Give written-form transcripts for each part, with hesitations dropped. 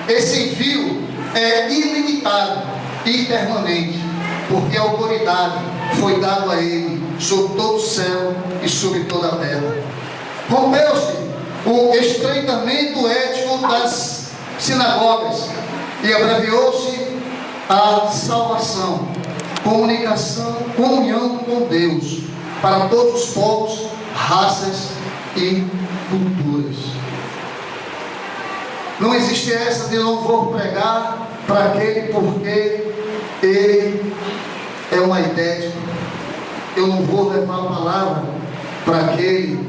Esse envio é ilimitado e permanente, porque a autoridade foi dada a ele sobre todo o céu e sobre toda a terra. Rompeu-se o estreitamento ético das sinagogas e abreviou-se a salvação, comunhão com Deus para todos os povos, raças e culturas. Não existe essa de não vou pregar para aquele porque ele é um aidético. Eu não vou levar a palavra para aquele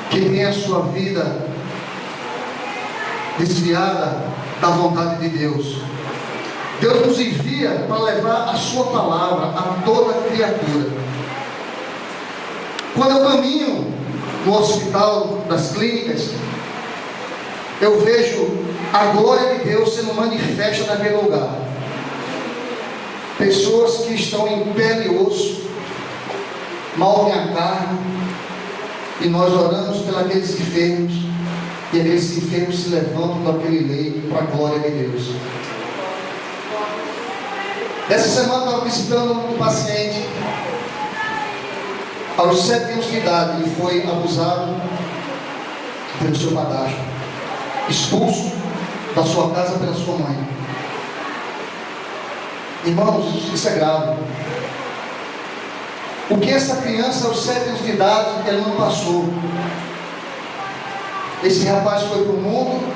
que tem a sua vida desviada da vontade de Deus. Deus nos envia para levar a sua palavra a toda criatura. Quando eu caminho no hospital das clínicas, eu vejo a glória de Deus sendo manifesta naquele lugar. Pessoas que estão em pele e osso, mal têm a carne, e nós oramos pelos aqueles enfermos, e aqueles enfermos se levantam daquele leito para a glória de Deus. Essa semana eu estava visitando um paciente, aos 7 anos de idade, ele foi abusado pelo seu padrasto, expulso da sua casa pela sua mãe. Irmãos, isso é grave. O que essa criança aos 7 anos de idade, ela não passou. Esse rapaz foi para o mundo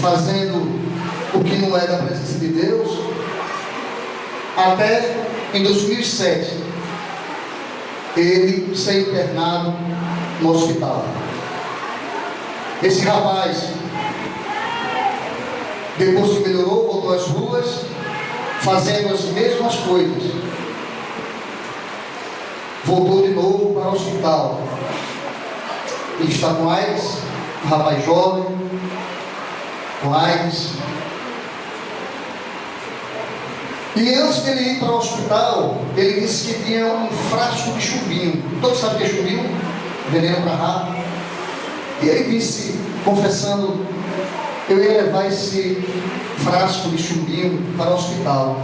fazendo o que não é da presença de Deus, até em 2007 ele ser internado no hospital. Esse rapaz, depois que melhorou, voltou às ruas, fazendo as mesmas coisas. Voltou de novo para o hospital. Ele está com AIDS, um rapaz jovem, com AIDS. E antes dele ir para o hospital, ele disse que tinha um frasco de chumbinho. Todos sabem o que é chumbinho? Veneno para rato. E ele disse, confessando, eu ia levar esse frasco de chumbinho para o hospital,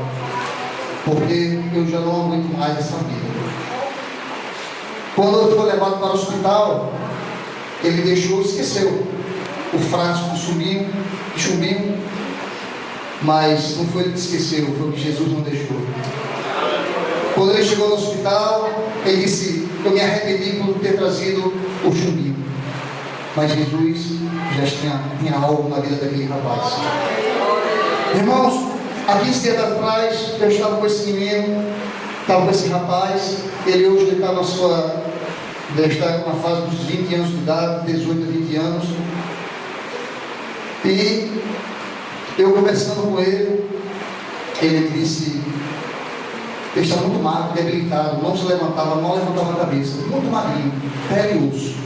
porque eu já não aguento mais essa vida. Quando ele foi levado para o hospital, ele esqueceu o frasco de chumbinho, mas não foi ele que esqueceu, foi o que Jesus não deixou. Quando ele chegou no hospital, ele disse, eu me arrependi por ter trazido o chumbinho. Mas Jesus já tinha algo na vida daquele rapaz. Irmãos, há 15 dias atrás, eu estava com esse menino, estava com esse rapaz, ele hoje deve estar na fase dos 20 anos de idade, 18 a 20 anos. E eu conversando com ele me disse, ele estava muito magro, debilitado, não se levantava, não levantava a cabeça, muito magrinho, pele e osso.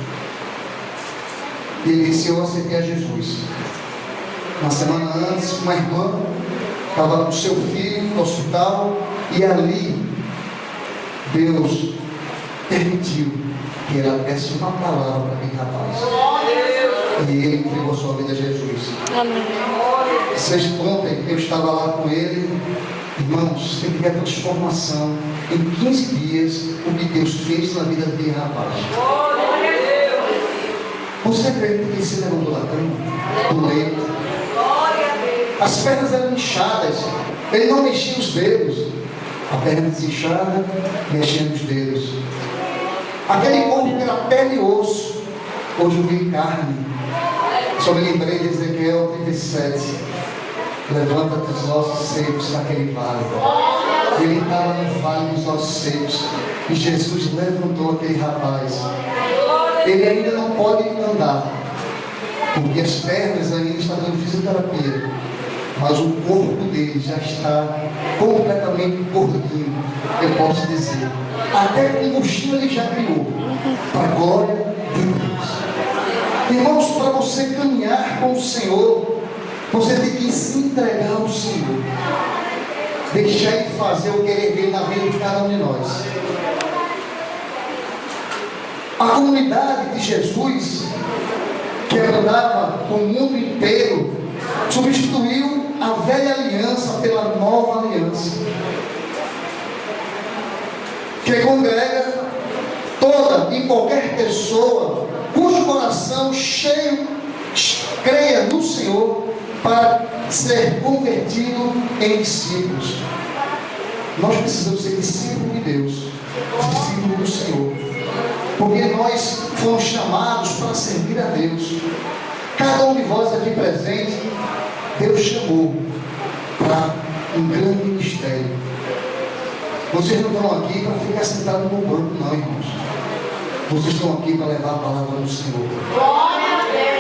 E ele disse, eu aceitei a Jesus. Uma semana antes, uma irmã estava com seu filho no hospital, e ali Deus permitiu que ela desse uma palavra para aquele rapaz. E ele entregou sua vida a Jesus. Amém. Ontem eu estava lá com ele. Irmãos, tem que ver a transformação em 15 dias, o que Deus fez na vida daquele rapaz. Você acredita que ele se levantou da cama, do leito? As pernas eram inchadas, ele não mexia os dedos. A perna desinchada, mexendo os dedos. Aquele corpo era pele e osso, hoje eu vi carne. Só me lembrei de Ezequiel 37. Levanta-te os ossos secos naquele vale. Ele estava no vale dos ossos secos, e Jesus levantou aquele rapaz. Ele ainda não pode andar, porque as pernas ainda estão dando fisioterapia, mas o corpo dele já está completamente gordinho, eu posso dizer. Até com mochila ele já criou, para a glória de Deus. Irmãos, para você caminhar com o Senhor, você tem que se entregar ao Senhor, deixar Ele fazer o querer dele na vida de cada um de nós. A comunidade de Jesus que andava com o mundo inteiro, substituiu a velha aliança pela nova aliança, que congrega toda e qualquer pessoa cujo coração cheio creia no Senhor para ser convertido em discípulos. Nós precisamos ser discípulos de Deus, discípulos do Senhor, porque nós fomos chamados para servir a Deus. Cada um de vós aqui presente, Deus chamou para um grande ministério. Vocês não estão aqui para ficar sentados no banco, não, irmãos. Vocês estão aqui para levar a palavra do Senhor.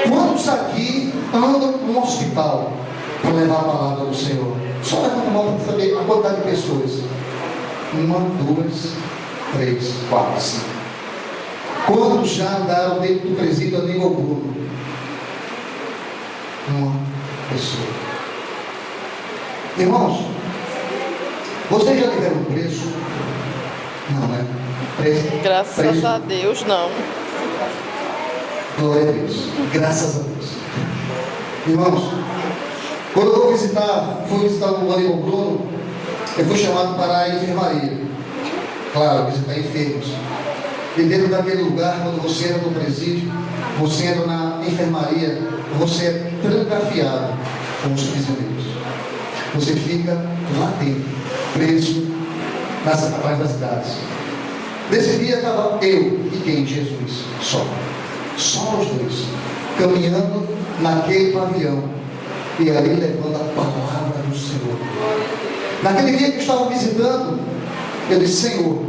Quantos aqui andam no hospital para levar a palavra do Senhor? Só levanta a mão para saber a quantidade de pessoas. 1, 2, 3, 4, 5. Quantos já andaram dentro do presídio a nível Bruno? 1 pessoa. Irmãos, vocês já tiveram preso? Não, né? Preso? Graças a Deus, não. Glória a Deus. Graças a Deus. Irmãos, quando eu fui visitar o Aníbal Bruno, eu fui chamado para a enfermaria. Claro, visitar enfermos. E dentro daquele lugar, quando você entra no presídio, você entra na enfermaria, você é trancafiado com os prisioneiros. Você fica lá dentro, preso atrás das grades. Nesse dia estava eu e quem? Jesus, só os dois, caminhando naquele pavilhão, e ali levando a palavra do Senhor. Naquele dia que eu estava visitando, eu disse: Senhor,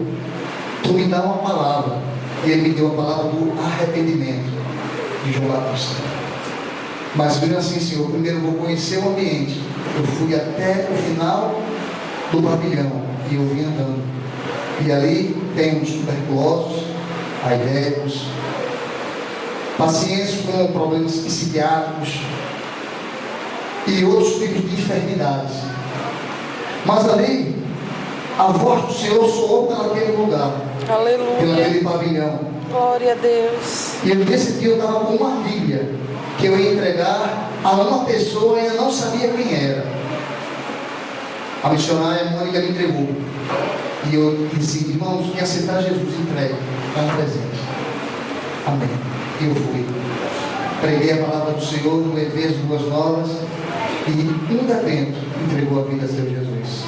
Tu me dá uma palavra. E Ele me deu a palavra do arrependimento de João Batista. Mas mesmo assim, Senhor, primeiro eu vou conhecer o ambiente. Eu fui até o final do pavilhão e eu vim andando. E ali tem os tuberculosos, aidéticos, pacientes com problemas psiquiátricos e outros tipos de enfermidades. Mas ali, a voz do Senhor soou pelaquele lugar. Aleluia. Pelaquele pavilhão. Glória a Deus. E nesse dia eu estava com uma Bíblia que eu ia entregar a uma pessoa e eu não sabia quem era. A missionária Mônica me entregou. E eu disse: irmãos, quem aceitar Jesus, entregue, dá um presente. Amém. E eu fui. Preguei a palavra do Senhor, levei as boas novas e um detento entregou a vida a seu Jesus.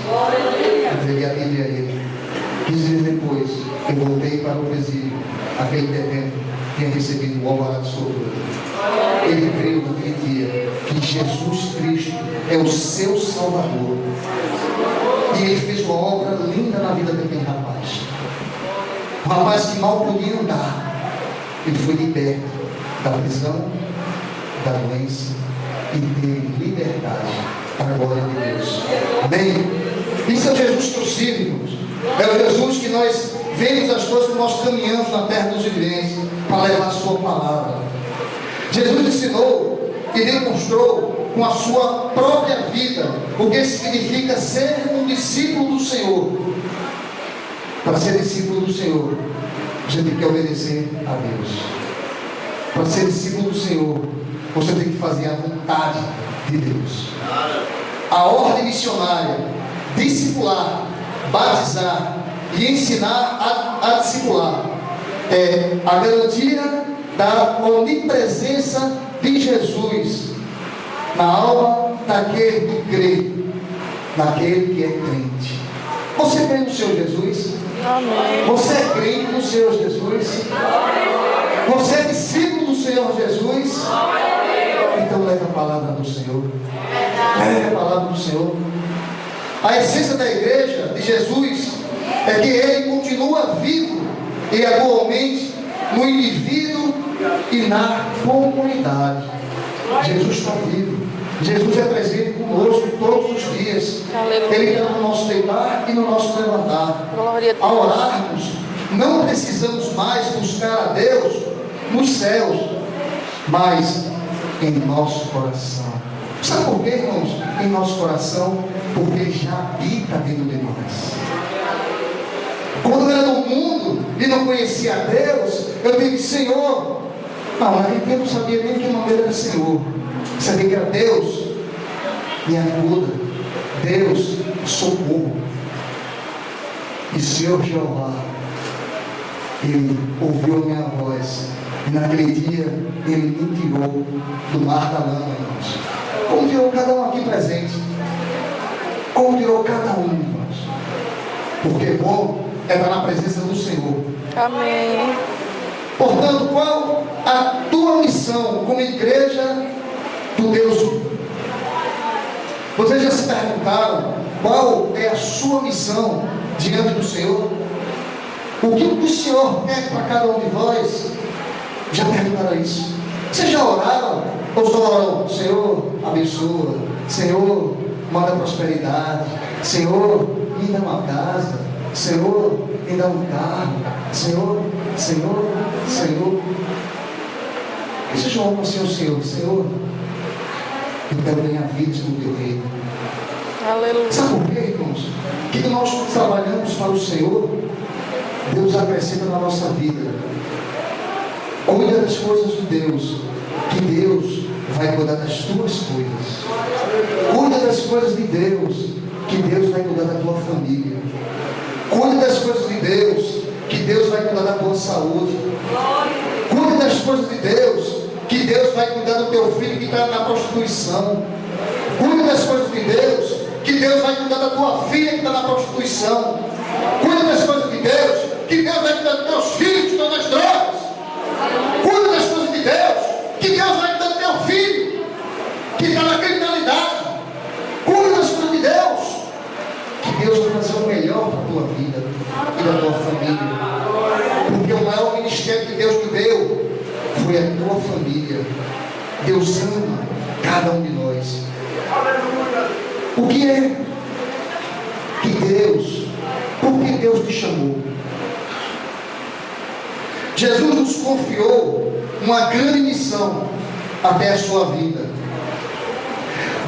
Entreguei a Bíblia a ele. 15 dias depois, eu voltei para o presídio. Aquele detento tinha recebido o alvará de soltura. Ele creu naquele dia que Jesus Cristo é o seu Salvador. E ele fez uma obra linda na vida daquele rapaz. Um rapaz que mal podia andar. Ele foi liberto da prisão, da doença e teve liberdade para a glória de Deus. Amém? Isso é o Jesus possível, irmãos. É o Jesus que nós vemos as coisas que nós caminhamos na terra dos viventes para levar a sua palavra. Jesus ensinou e demonstrou com a sua própria vida o que significa ser um discípulo do Senhor. Para ser discípulo do Senhor, você tem que obedecer a Deus. Para ser discípulo do Senhor, você tem que fazer a vontade de Deus. A ordem missionária, discipular, batizar e ensinar a discipular é a garantia da onipresença de Jesus na alma daquele que crê, naquele que é crente. Você crê no Senhor Jesus? Amém. Você é crente no Senhor Jesus? Você é discípulo do Senhor Jesus? Então leve a palavra do Senhor. Leve a palavra do Senhor. A essência da igreja de Jesus é que Ele continua vivo e atualmente no indivíduo e na comunidade. Jesus está vivo. Jesus é presente conosco todos os dias. Aleluia. Ele está no nosso deitar e no nosso levantar. Glória a Deus. Ao orarmos, não precisamos mais buscar a Deus nos céus, mas em nosso coração. Sabe por quê, irmãos? Em nosso coração, porque Ele já habita dentro de nós. Quando eu era no mundo e não conhecia a Deus, eu disse: Senhor, Não, naquele tempo não sabia nem que o nome dele era Senhor. Sabia que era Deus, me ajuda. Deus, socorro. E Senhor Jeová, Ele ouviu a minha voz. E naquele dia, Ele me tirou do mar da lama, irmãos. Como tirou cada um aqui presente. Como tirou cada um, irmãos. Porque bom é estar na presença do Senhor. Amém. Portanto, qual a tua missão como igreja do Deus vivo? Vocês já se perguntaram qual é a sua missão diante do Senhor? O que o Senhor quer para cada um de vós? Já perguntaram isso? Vocês já oraram? Ou só oram? Senhor, abençoa. Senhor, manda prosperidade. Senhor, me dá uma casa. Senhor, me dá um carro. Senhor, Senhor, Senhor. E vocês já oram assim ao Senhor? Senhor, eu quero ganhar vidas no teu reino. Aleluia. Sabe por quê, irmãos? Que nós trabalhamos para o Senhor, Deus acrescenta na nossa vida. Cuida das coisas de Deus, que Deus vai cuidar das tuas coisas. Cuida das coisas de Deus, que Deus vai cuidar da tua família. Cuida das coisas de Deus, que Deus vai cuidar da tua saúde. Cuida das coisas de Deus, que Deus vai cuidar do teu filho que está na prostituição. Cuida das coisas de Deus, que Deus vai cuidar da tua filha que está na prostituição. Cuida das coisas de Deus, que Deus vai cuidar dos teus filhos que estão nas drogas. Cuida das coisas de Deus, que Deus vai cuidar do teu filho que está na criminalidade. Cuida das coisas de Deus, que Deus vai fazer o melhor para a tua vida e da tua família. Porque o maior ministério que Deus te deu foi a tua família. Deus ama cada um de nós. O que é que Deus, por que Deus te chamou? Jesus nos confiou uma grande missão até a sua vida.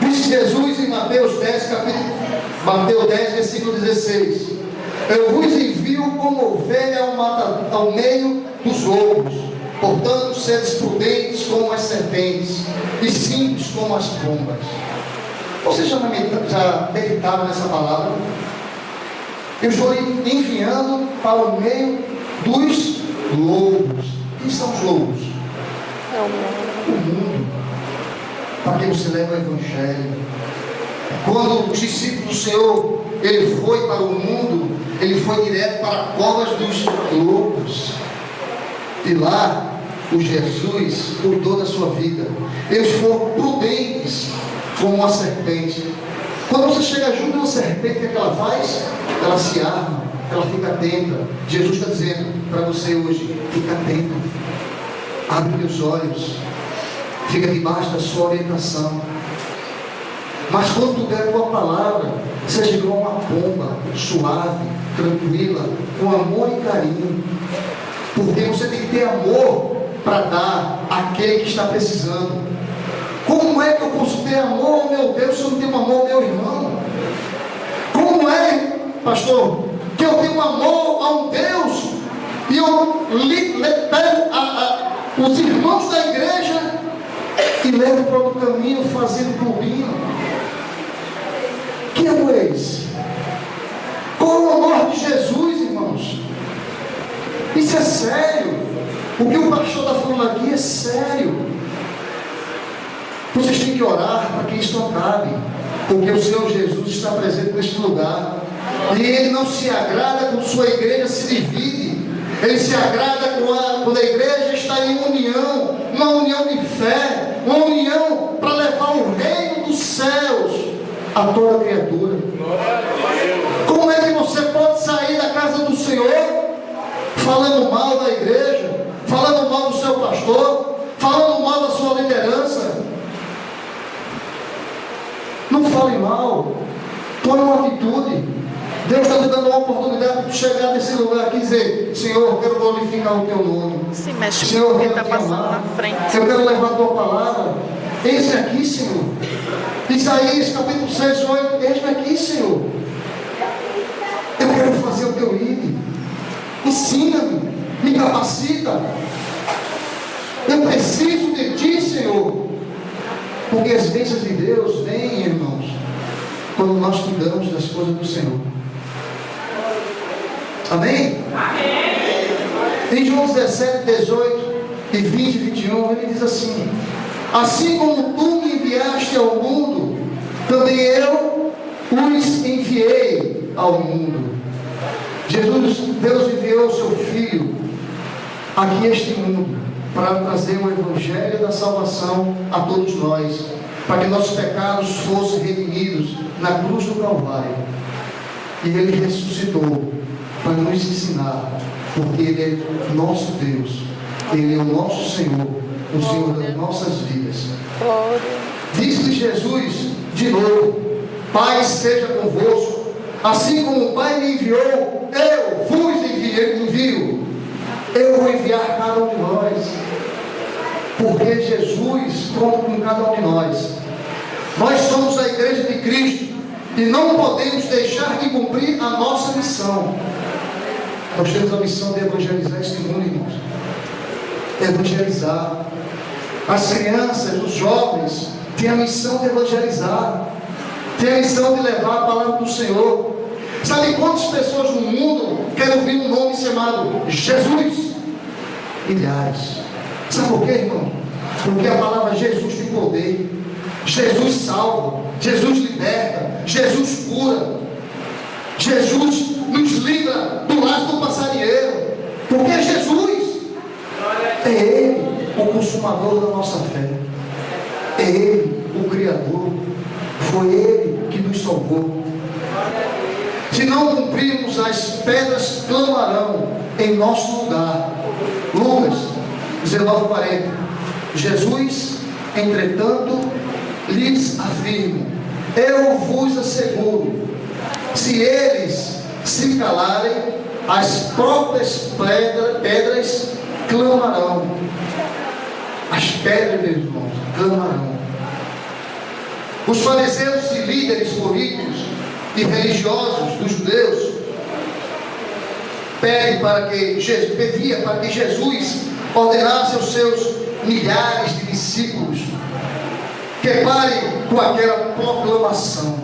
Disse Jesus em Mateus 10, versículo 16: eu vos envio como ovelha ao meio dos lobos. Portanto, sedes prudentes como as serpentes e simples como as pombas. Você já meditava nessa palavra? Eu estou enviando para o meio dos lobos. Quem são os lobos? É o mundo. O mundo. Para que você leve o Evangelho. Quando os discípulos do Senhor, ele foi para o mundo, ele foi direto para covas dos lobos. E lá, o Jesus cuidou da sua vida. Eles foram prudentes como uma serpente. Quando você chega junto a uma serpente, o que ela faz? Ela se arma, ela fica atenta. Jesus está dizendo para você hoje: fica atento, abre os olhos, fica debaixo da sua orientação. Mas quando tu der a tua palavra, seja igual uma pomba, suave, tranquila, com amor e carinho. Porque você tem que ter amor para dar àquele que está precisando. Como é que eu posso ter amor ao meu Deus se eu não tenho amor ao meu irmão? Como é, pastor, que eu tenho amor a um Deus e eu pego os irmãos da igreja e levo para o caminho fazendo clubinho? Que amor é esse? Qual é o amor de Jesus, irmãos? Isso é sério. O que o pastor está falando aqui é sério. Vocês têm que orar para que isso acabe, porque o Senhor Jesus está presente neste lugar, e Ele não se agrada quando sua igreja se divide. Ele se agrada quando a igreja está em união, uma união de fé, uma união para levar o reino dos céus a toda criatura. Como é que você pode sair da casa do Senhor falando mal da igreja, falando mal do seu pastor, falando mal da sua liderança? Não fale mal, tome uma atitude. Deus está te dando uma oportunidade de chegar nesse lugar aqui e dizer: Senhor, eu quero glorificar o teu nome. Se mexe Senhor, com quem eu está quero te passando amar. na frente. Eu quero levar a tua palavra. Eis-me aqui, Senhor. Isaías capítulo 6, 8. Eis-me aqui, Senhor. Eu quero fazer o teu ídolo. Ensina-me, me capacita. Eu preciso de Ti, Senhor. Porque as bênçãos de Deus vêm, irmãos, quando nós cuidamos das coisas do Senhor. Amém? Em João 17, 18 e 20 e 21, ele diz assim: assim como Tu me enviaste ao mundo, também eu os enviei ao mundo. Deus enviou o seu Filho aqui a este mundo para trazer o Evangelho da salvação a todos nós, para que nossos pecados fossem redimidos na cruz do Calvário. E Ele ressuscitou para nos ensinar, porque Ele é nosso Deus, Ele é o nosso Senhor, o Senhor das nossas vidas. Disse Jesus de novo: Pai seja convosco, assim como o Pai me enviou, eu vos envio. Eu vou enviar cada um de nós, porque Jesus conta com cada um de nós. Nós somos a igreja de Cristo e não podemos deixar de cumprir a nossa missão. Nós temos a missão de evangelizar este mundo, irmãos. Evangelizar. As crianças, os jovens têm a missão de evangelizar, têm a missão de levar a palavra do Senhor. Sabe quantas pessoas no mundo querem ouvir um nome chamado Jesus? Milhares. Sabe por quê, irmão? Porque a palavra Jesus tem poder. Jesus salva, Jesus liberta, Jesus cura, Jesus nos livra do laço do passarinheiro. Porque é Jesus, é Ele o consumador da nossa fé, é Ele o Criador, foi Ele que nos salvou. Se não cumprirmos, as pedras clamarão em nosso lugar. Lucas 19:40. Jesus, entretanto, lhes afirma: eu vos asseguro, se eles se calarem, as próprias pedras clamarão. As pedras, meus irmãos, clamarão. Os fariseus e líderes políticos e religiosos dos judeus pedia para que Jesus ordenasse aos seus milhares de discípulos que parem com aquela proclamação.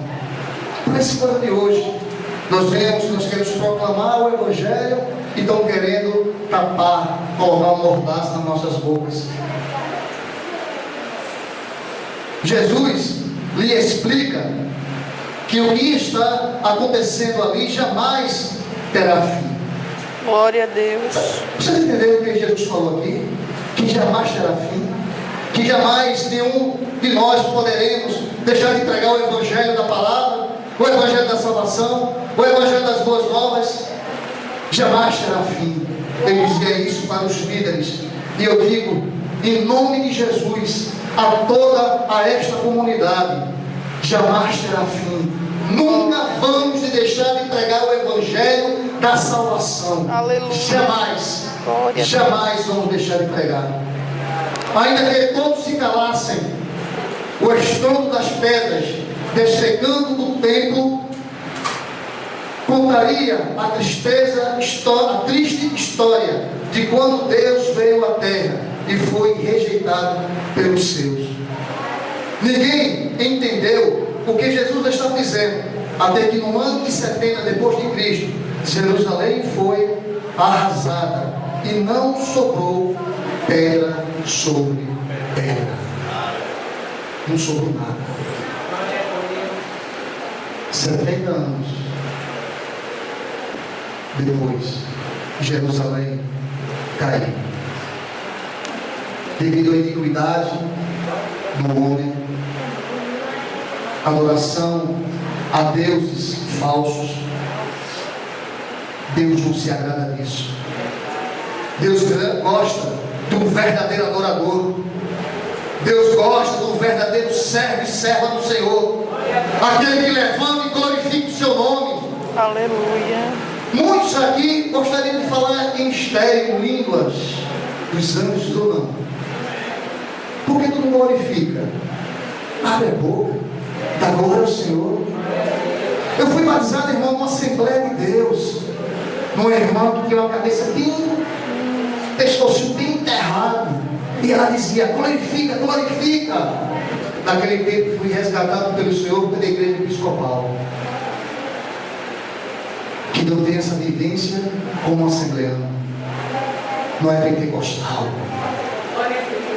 Por esse coisa de hoje, nós queremos proclamar o Evangelho e estão querendo tapar, colocar um mordaço nas nossas bocas. Jesus lhe explica que o que está acontecendo ali jamais terá fim. Glória a Deus. Vocês entenderam o que Jesus falou aqui? Que jamais terá fim. Que jamais nenhum de nós poderemos deixar de pregar o Evangelho da palavra, o Evangelho da salvação, o Evangelho das boas novas. Jamais terá fim. Ele dizia isso para os líderes. E eu digo, em nome de Jesus, a toda esta comunidade: jamais terá fim. Nunca vamos deixar de pregar o Evangelho da salvação. Aleluia. Jamais. Glória. Jamais vamos deixar de pregar. Ainda que todos se calassem, o estrondo das pedras dessecando do templo contaria a triste história de quando Deus veio à terra e foi rejeitado pelos seus. Ninguém entendeu o que Jesus estava dizendo, até que no ano de 70 depois de Cristo, Jerusalém foi arrasada e não sobrou pedra sobre pedra. Não sobrou nada. 70 anos depois, Jerusalém caiu devido à iniquidade do homem, adoração a deuses falsos. Deus não se agrada disso. Deus gosta do verdadeiro adorador. Deus gosta do verdadeiro servo e serva do Senhor, aquele que levanta e glorifica o seu nome. Aleluia. Muitos aqui gostariam de falar em mistério, em línguas dos anjos ou não. Por que tu não glorifica? Abre a boca, dá glória ao Senhor. Eu fui batizado, irmão, numa Assembleia de Deus, num irmão que tinha uma cabeça bem, pescoço bem enterrado. E ela dizia: glorifica, glorifica. Naquele tempo fui resgatado pelo Senhor pela igreja episcopal, que não tem essa vivência como assembleano, não é pentecostal,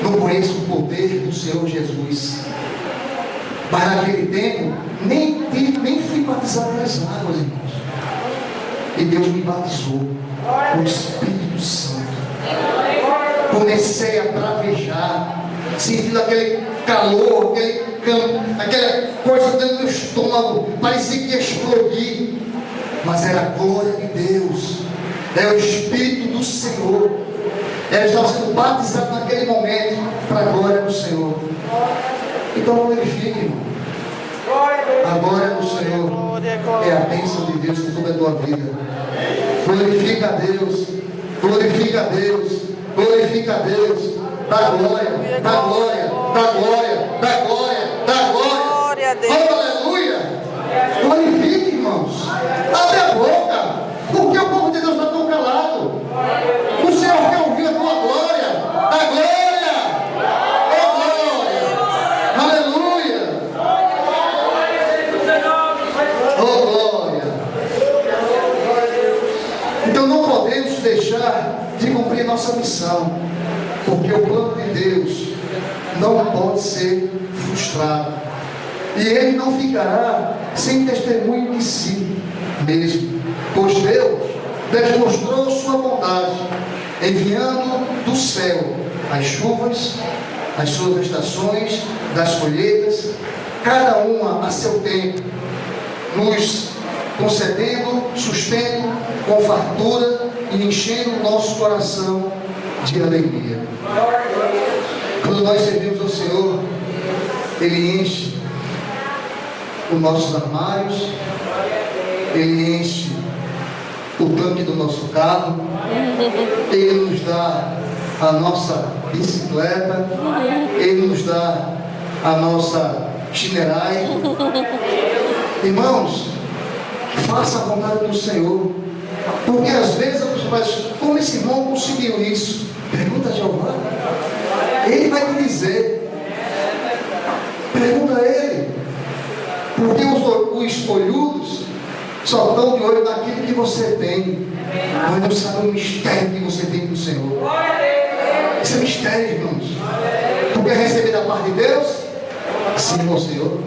não conheço o poder do Senhor Jesus. Mas naquele tempo nem fui batizado nas águas, irmãos, e Deus me batizou com o Espírito Santo. Comecei a pravejar, sentindo aquele calor, aquela coisa dentro do meu estômago, parecia que ia explodir, mas era a glória de Deus, é o Espírito do Senhor. Eu estava sendo batizado naquele momento para a glória do Senhor. Então glorifique, irmão. A glória do Senhor é a bênção de Deus sobre a tua vida. Glorifica a Deus, glorifica a Deus, glorifica a Deus. Dá glória, dá glória, dá glória, dá glória, dá glória. Glória a Deus. Aleluia. Glorifique, irmãos. Abre a boca, porque o povo de Deus está tão calado. O Senhor quer ouvir a tua glória. A glória. Oh glória. Aleluia. Oh glória. Então não podemos deixar de cumprir nossa missão, porque o plano de Deus não pode ser frustrado, e Ele não ficará sem testemunho de si mesmo, pois Deus demonstrou sua bondade, enviando do céu as chuvas, as suas estações das colheitas, cada uma a seu tempo, nos concedendo sustento com fartura e enchendo o nosso coração de alegria. Quando nós servimos ao Senhor, Ele enche os nossos armários, Ele enche o tanque do nosso carro, Ele nos dá a nossa bicicleta, Ele nos dá a nossa chinerai. Irmãos, faça a vontade do Senhor, porque às vezes a pessoa faz: como esse irmão conseguiu isso? Pergunta a Jeová, Ele vai te dizer. Pergunta a Ele, porque os olhudos só estão de olho naquilo que você tem, mas não sabem o mistério que você tem com o Senhor. Isso é mistério, irmãos. Tu quer receber da parte de Deus? Sim, ao Senhor.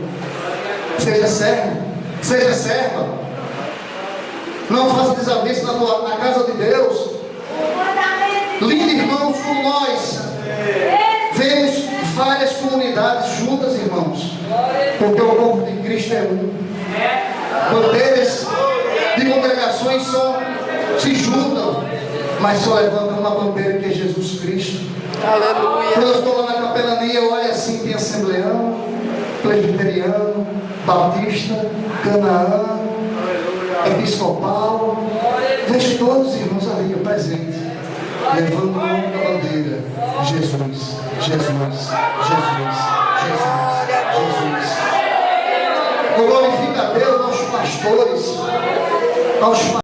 Seja servo, seja serva. Não faça desavença na casa de Deus. Lindo, irmãos, como nós vemos várias comunidades juntas, irmãos, porque o corpo de Cristo é um. Bandeiras de congregações se juntam, mas só levantam uma bandeira, que é Jesus Cristo. Aleluia. Quando eu estou lá na capelania, eu olho assim: tem assembleano, presbiteriano, batista, Canaã, episcopal. Vejo todos os irmãos ali presentes, levando o nome da bandeira: Jesus, Jesus, Jesus, Jesus, Jesus. Glorifica a Deus aos pastores, aos